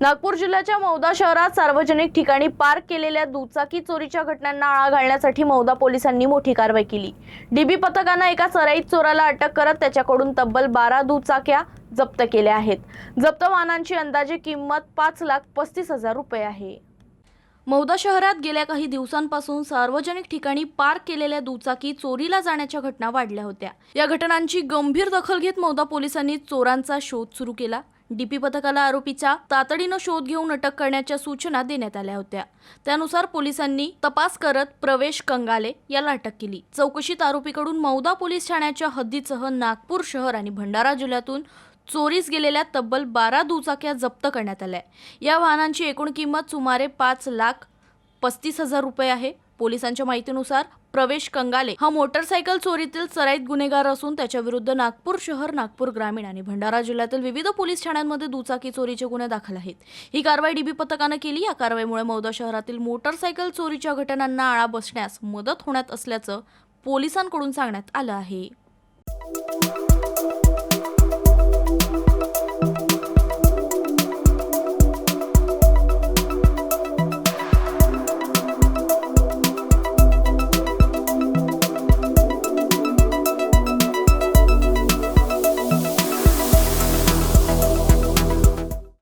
नागपूर जिल्ह्याच्या मौदा शहरात सार्वजनिक ठिकाणी पार्क केलेल्या दुचाकी चोरीच्या घटनांना आळा घालण्यासाठी मौदा पोलिसांनी मोठी कारवाई केली। डीबी पथकाने एका सराईत चोराला अटक करत त्याच्याकडून तब्बल 12 दुचाक्या जप्त केल्या आहेत। जप्त वाहनांची अंदाजे किंमत 5,35,000 रुपये आहे। मौदा शहरात गेल्या काही दिवसांपासून सार्वजनिक ठिकाणी पार्क केलेल्या दुचाकी चोरीला जाण्याच्या घटना वाढल्या होत्या। या घटनांची गंभीर दखल घेत मौदा पोलिसांनी चोरांचा शोध सुरू केला। डीपी पथकाला आरोपीचा तातडीने शोध घेऊन अटक करण्याच्या सूचना देण्यात आल्या होत्या। त्यानुसार पोलिसांनी तपास करत प्रवेश कंगाले याला अटक केली। चौकशीत आरोपीकडून मौदा पोलीस ठाण्याच्या हद्दीसह नागपूर शहर आणि भंडारा जिल्ह्यातून चोरीस गेलेल्या तब्बल 12 दुचाक्या जप्त करण्यात आल्या। या वाहनांची एकूण किंमत सुमारे 5,35,000 रुपये आहे। पोलिसांच्या माहितीनुसार प्रवेश कंगाले हा मोटरसायकल चोरीतील सराईत गुन्हेगार असून त्याच्या विरुद्ध नागपूर शहर, नागपूर ग्रामीण आणि भंडारा जिल्ह्यातील विविध पोलीस ठाण्यांमध्ये दुचाकी चोरीचे गुन्हे दाखल आहेत। ही कारवाई डीबी पथकाने केली। या कारवाईमुळे मौदा शहरातील मोटरसायकल चोरीच्या घटनांना आळा बसण्यास मदत होणार असल्याचं पोलिसांकडून सांगण्यात आलं आहे।